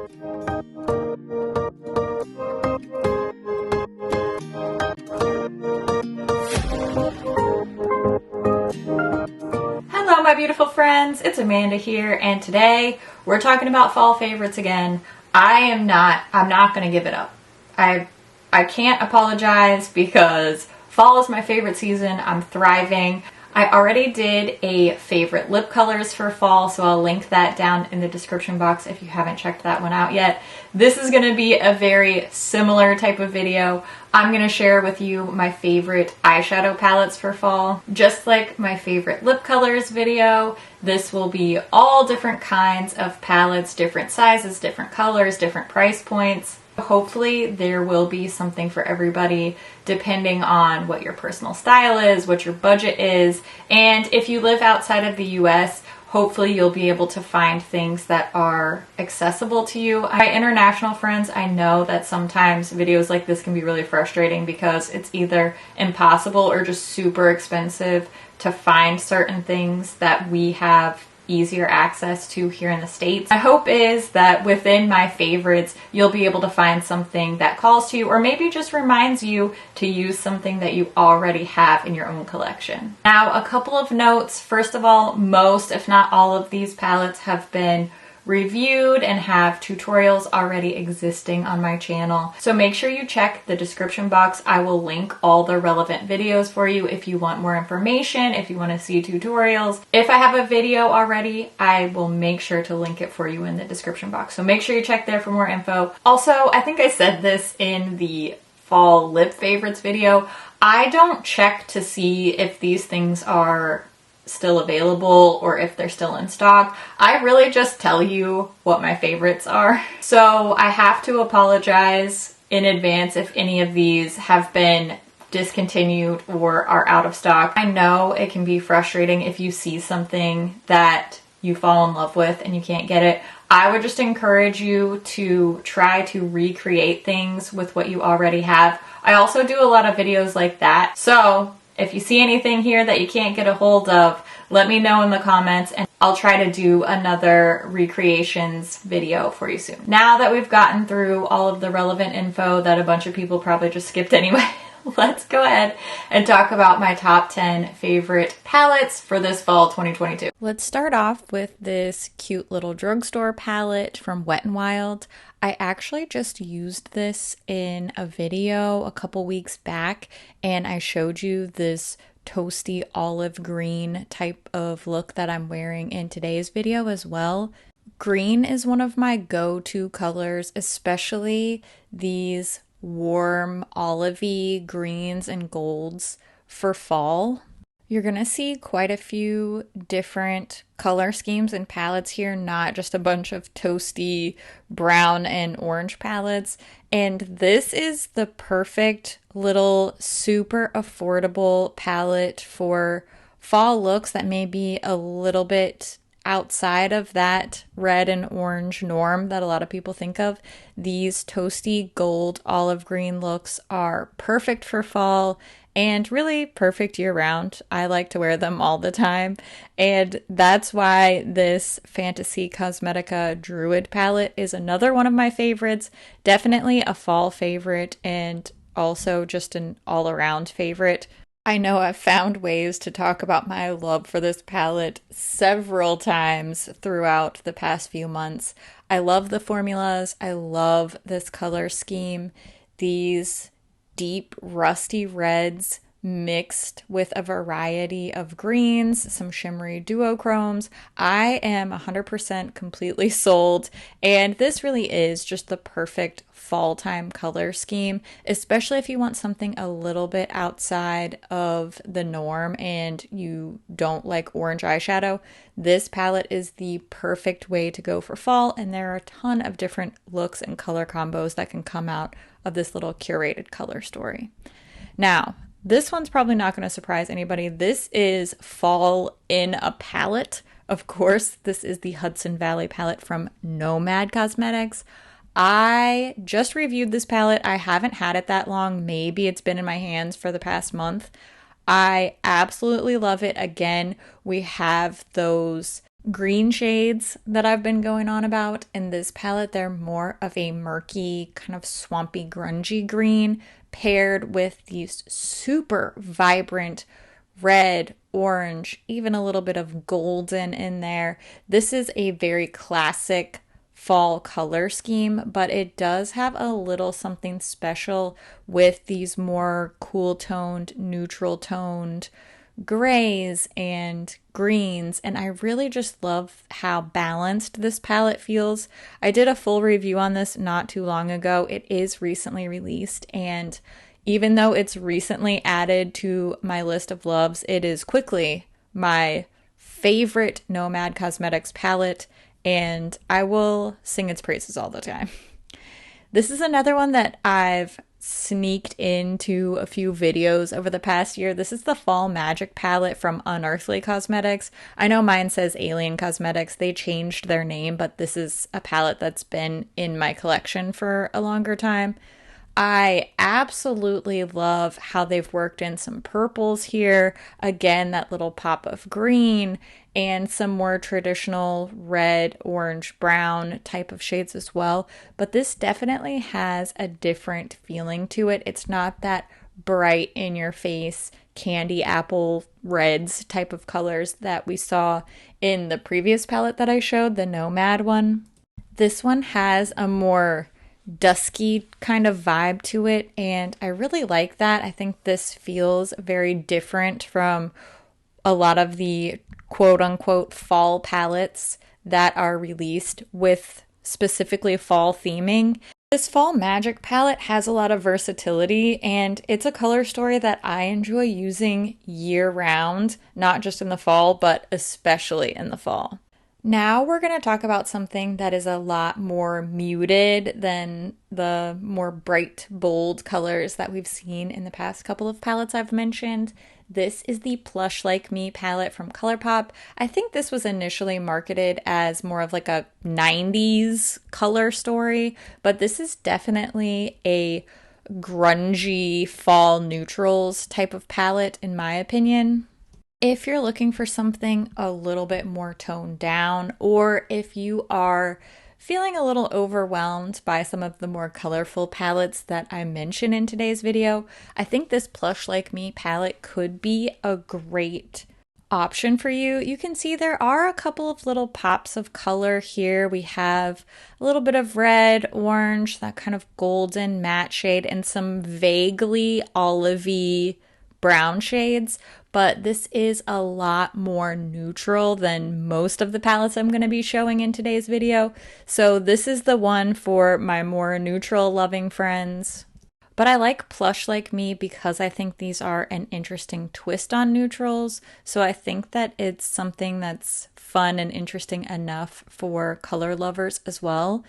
Hello my beautiful friends, it's Amanda here, and today we're talking about fall favorites again. I'm not gonna give it up. I can't apologize because fall is my favorite season. I'm thriving. I already did a favorite lip colors for fall, so I'll link that down in the description box if you haven't checked that one out yet. This is going to be a very similar type of video. I'm going to share with you my favorite eyeshadow palettes for fall. Just like my favorite lip colors video, this will be all different kinds of palettes, different sizes, different colors, different price points. Hopefully there will be something for everybody depending on what your personal style is, what your budget is, and if you live outside of the US, hopefully you'll be able to find things that are accessible to you. My international friends, I know that sometimes videos like this can be really frustrating because it's either impossible or just super expensive to find certain things that we have easier access to here in the States. My hope is that within my favorites, you'll be able to find something that calls to you or maybe just reminds you to use something that you already have in your own collection. Now, a couple of notes. First of all, most, if not all of these palettes have been reviewed and have tutorials already existing on my channel. So make sure you check the description box. I will link all the relevant videos for you if you want more information, if you want to see tutorials. If I have a video already, I will make sure to link it for you in the description box. So make sure you check there for more info. Also, I think I said this in the fall lip favorites video. I don't check to see if these things are still available or if they're still in stock. I really just tell you what my favorites are. So I have to apologize in advance if any of these have been discontinued or are out of stock. I know it can be frustrating if you see something that you fall in love with and you can't get it. I would just encourage you to try to recreate things with what you already have. I also do a lot of videos like that. So if you see anything here that you can't get a hold of, let me know in the comments and I'll try to do another recreations video for you soon. Now that we've gotten through all of the relevant info that a bunch of people probably just skipped anyway, let's go ahead and talk about my top 10 favorite palettes for this fall 2022. Let's start off with this cute little drugstore palette from Wet n Wild. I actually just used this in a video a couple weeks back and I showed you this toasty olive green type of look that I'm wearing in today's video as well. Green is one of my go-to colors, especially these warm olivey greens and golds for fall. You're gonna see quite a few different color schemes and palettes here, not just a bunch of toasty brown and orange palettes. And this is the perfect little super affordable palette for fall looks that may be a little bit outside of that red and orange norm that a lot of people think of. These toasty gold olive green looks are perfect for fall and really perfect year-round. I like to wear them all the time, and that's why this Fantasy Cosmetica Druid palette is another one of my favorites. Definitely a fall favorite and also just an all-around favorite. I know I've found ways to talk about my love for this palette several times throughout the past few months. I love the formulas. I love this color scheme. These deep rusty reds mixed with a variety of greens, some shimmery duochromes. I am 100% completely sold, and this really is just the perfect fall time color scheme, especially if you want something a little bit outside of the norm and you don't like orange eyeshadow. This palette is the perfect way to go for fall, and there are a ton of different looks and color combos that can come out of this little curated color story. Now, this one's probably not going to surprise anybody. This is fall in a palette. Of course, this is the Hudson Valley palette from NOMAD Cosmetics. I just reviewed this palette. I haven't had it that long. Maybe it's been in my hands for the past month. I absolutely love it. Again, we have those green shades that I've been going on about. In this palette, they're more of a murky, kind of swampy, grungy green paired with these super vibrant red, orange, even a little bit of golden in there. This is a very classic fall color scheme, but it does have a little something special with these more cool toned, neutral toned grays and greens, and I really just love how balanced this palette feels. I did a full review on this not too long ago. It is recently released, and even though it's recently added to my list of loves, it is quickly my favorite NOMAD Cosmetics palette, and I will sing its praises all the time. This is another one that I've sneaked into a few videos over the past year. This is the Fall Magic palette from UNEARTHLY Cosmetics. I know mine says Alien Cosmetics. They changed their name, but this is a palette that's been in my collection for a longer time. I absolutely love how they've worked in some purples here. Again, that little pop of green and some more traditional red, orange, brown type of shades as well. But this definitely has a different feeling to it. It's not that bright in your face candy apple reds type of colors that we saw in the previous palette that I showed, the NOMAD one. This one has a more dusky kind of vibe to it, and I really like that. I think this feels very different from a lot of the quote-unquote fall palettes that are released with specifically fall theming. This Fall Magic palette has a lot of versatility, and it's a color story that I enjoy using year-round, not just in the fall, but especially in the fall. Now we're going to talk about something that is a lot more muted than the more bright, bold colors that we've seen in the past couple of palettes I've mentioned. This is the Plush Like Me palette from ColourPop. I think this was initially marketed as more of like a 90s color story, but this is definitely a grungy fall neutrals type of palette in my opinion. If you're looking for something a little bit more toned down, or if you are feeling a little overwhelmed by some of the more colorful palettes that I mentioned in today's video, I think this Plush Like Me palette could be a great option for you. You can see there are a couple of little pops of color here. We have a little bit of red, orange, that kind of golden matte shade, and some vaguely olivey brown shades, but this is a lot more neutral than most of the palettes I'm going to be showing in today's video. So this is the one for my more neutral loving friends. But I like Plush Like Me because I think these are an interesting twist on neutrals. So I think that it's something that's fun and interesting enough for color lovers as well.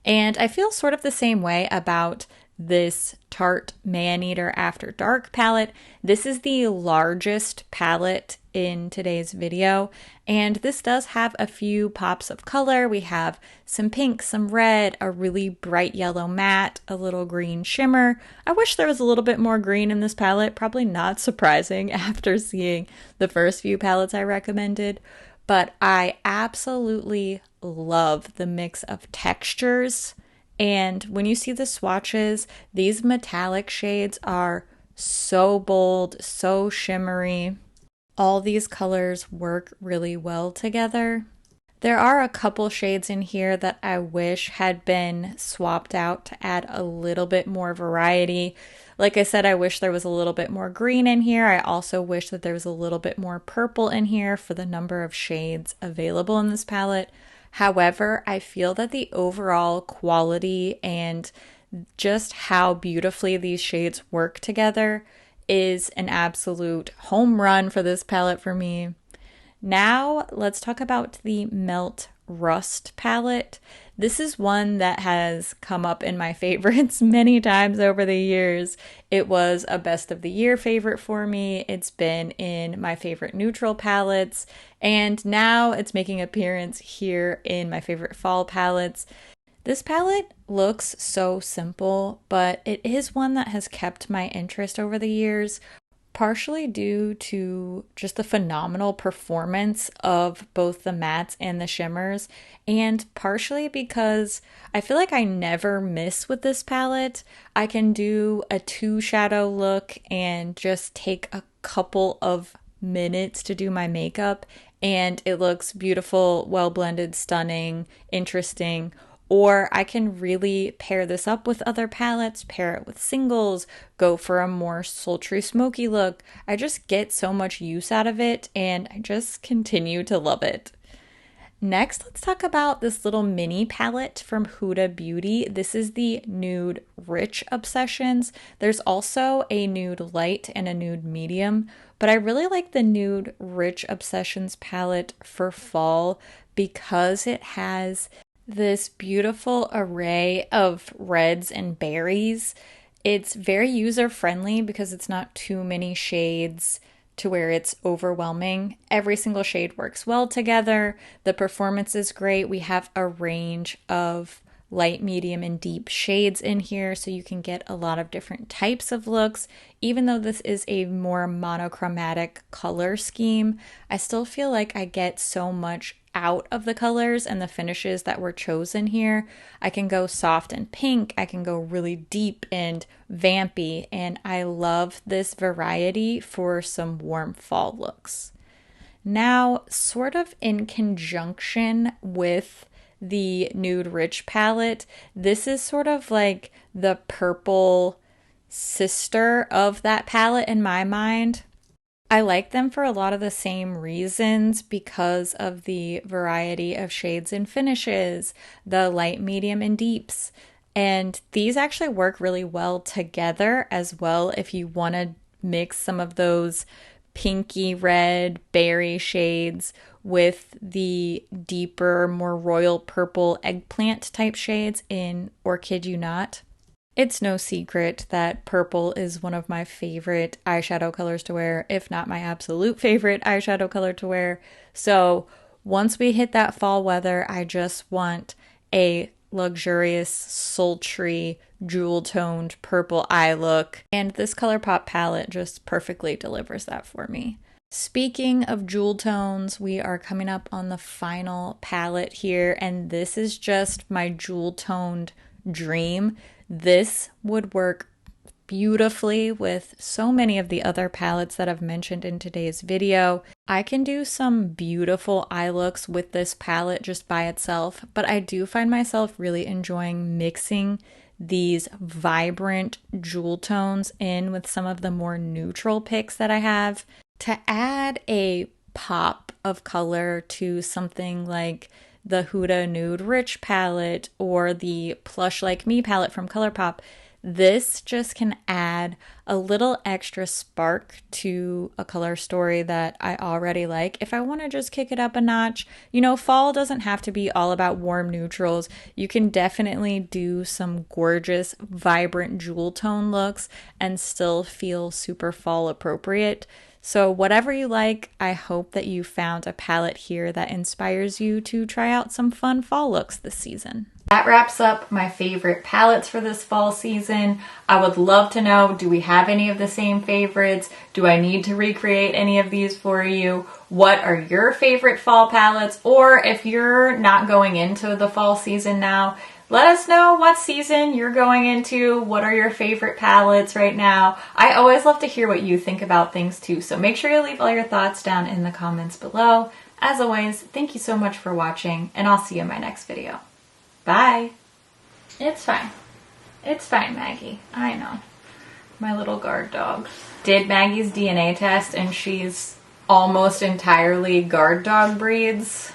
And I feel sort of the same way about this Tarte Maneater After Dark palette. This is the largest palette in today's video, and this does have a few pops of color. We have some pink, some red, a really bright yellow matte, a little green shimmer. I wish there was a little bit more green in this palette, probably not surprising after seeing the first few palettes I recommended, but I absolutely love the mix of textures. And when you see the swatches, these metallic shades are so bold, so shimmery. All these colors work really well together. There are a couple shades in here that I wish had been swapped out to add a little bit more variety. Like I said, I wish there was a little bit more green in here. I also wish that there was a little bit more purple in here for the number of shades available in this palette. However, I feel that the overall quality and just how beautifully these shades work together is an absolute home run for this palette for me. Now, let's talk about the Melt Rust palette. This is one that has come up in my favorites many times over the years. It was a best of the year favorite for me. It's been in my favorite neutral palettes, and now it's making an appearance here in my favorite fall palettes. This palette looks so simple, but it is one that has kept my interest over the years. partially due to just the phenomenal performance of both the mattes and the shimmers, and partially because I feel like I never miss with this palette. I can do a 2 shadow look and just take a couple of minutes to do my makeup, and it looks beautiful, well blended, stunning, interesting. Or I can really pair this up with other palettes, pair it with singles, go for a more sultry, smoky look. I just get so much use out of it, and I just continue to love it. Next, let's talk about this little mini palette from Huda Beauty. This is the Nude Rich Obsessions. There's also a Nude Light and a Nude Medium, but I really like the Nude Rich Obsessions palette for fall because it has this beautiful array of reds and berries. It's very user-friendly because it's not too many shades to where it's overwhelming. Every single shade works well together. The performance is great. We have a range of light, medium, and deep shades in here, so you can get a lot of different types of looks. Even though this is a more monochromatic color scheme, I still feel like I get so much out of the colors and the finishes that were chosen here. I can go soft and pink, I can go really deep and vampy, and I love this variety for some warm fall looks. Now, sort of in conjunction with the Nude Rich palette, this is sort of like the purple sister of that palette in my mind. I like them for a lot of the same reasons because of the variety of shades and finishes, the light, medium, and deeps. And these actually work really well together as well if you want to mix some of those pinky red berry shades with the deeper, more royal purple eggplant type shades in Or Kid You Not. It's no secret that purple is one of my favorite eyeshadow colors to wear, if not my absolute favorite eyeshadow color to wear. So once we hit that fall weather, I just want a luxurious, sultry, jewel-toned purple eye look. And this ColourPop palette just perfectly delivers that for me. Speaking of jewel tones, we are coming up on the final palette here, and this is just my jewel-toned dream. This would work beautifully with so many of the other palettes that I've mentioned in today's video. I can do some beautiful eye looks with this palette just by itself, but I do find myself really enjoying mixing these vibrant jewel tones in with some of the more neutral picks that I have to add a pop of color to something like the Huda Nude Rich palette or the Plush Like Me palette from ColourPop. This just can add a little extra spark to a color story that I already like. If I want to just kick it up a notch, you know, fall doesn't have to be all about warm neutrals. You can definitely do some gorgeous, vibrant jewel tone looks and still feel super fall appropriate. So whatever you like, I hope that you found a palette here that inspires you to try out some fun fall looks this season. That wraps up my favorite palettes for this fall season. I would love to know, do we have any of the same favorites? Do I need to recreate any of these for you? What are your favorite fall palettes? Or if you're not going into the fall season now, let us know what season you're going into. What are your favorite palettes right now? I always love to hear what you think about things too, so make sure you leave all your thoughts down in the comments below. As always, thank you so much for watching, and I'll see you in my next video. Bye! It's fine. It's fine, Maggie. I know. My little guard dog. Did Maggie's DNA test, and she's almost entirely guard dog breeds,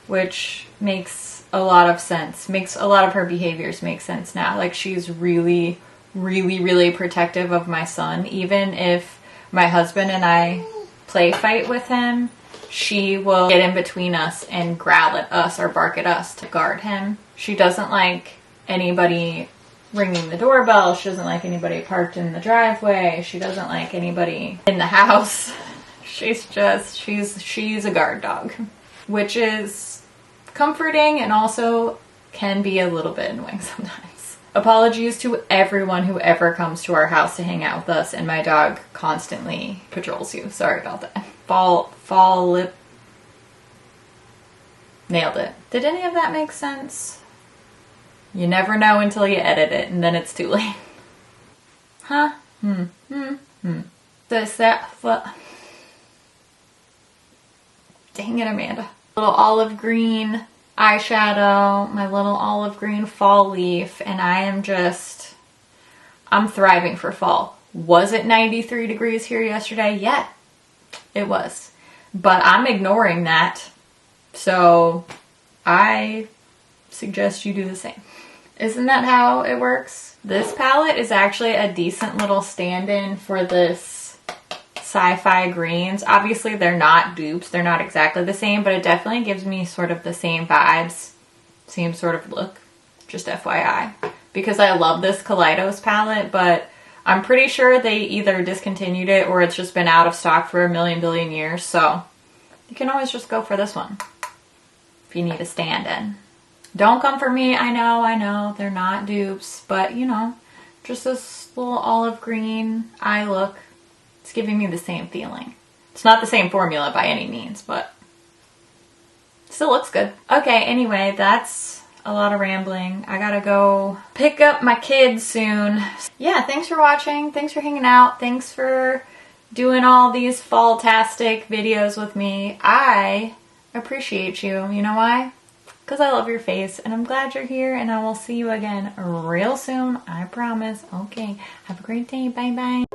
which makes a lot of sense. Makes a lot of her behaviors make sense now. Like, she's really, really, really protective of my son. Even if my husband and I play fight with him, she will get in between us and growl at us or bark at us to guard him. She doesn't like anybody ringing the doorbell. She doesn't like anybody parked in the driveway. She doesn't like anybody in the house. She's a guard dog, which is comforting and also can be a little bit annoying sometimes. Apologies to everyone who ever comes to our house to hang out with us, and my dog constantly patrols you. Sorry about that. Fall lip. Nailed it. Did any of that make sense? You never know until you edit it, and then it's too late. Huh? Dang it, Amanda. Little olive green eyeshadow, my little olive green fall leaf, and I'm thriving for fall. Was it 93 degrees here yesterday? Yeah, it was. But I'm ignoring that, so I suggest you do the same. Isn't that how it works? This palette is actually a decent little stand-in for this sci-fi greens. Obviously they're not dupes, they're not exactly the same, but it definitely gives me sort of the same vibes, same sort of look, just FYI. Because I love this Kaleidos palette, but I'm pretty sure they either discontinued it or it's just been out of stock for a million billion years, so you can always just go for this one if you need a stand-in. Don't come for me, I know, they're not dupes, but you know, just this little olive green eye look. It's giving me the same feeling. It's not the same formula by any means, but still looks good. Okay, anyway, that's a lot of rambling. I gotta go pick up my kids soon. Yeah, thanks for watching. Thanks for hanging out. Thanks for doing all these fall-tastic videos with me. I appreciate you. You know why? Because I love your face, and I'm glad you're here, and I will see you again real soon. I promise. Okay, have a great day. Bye-bye.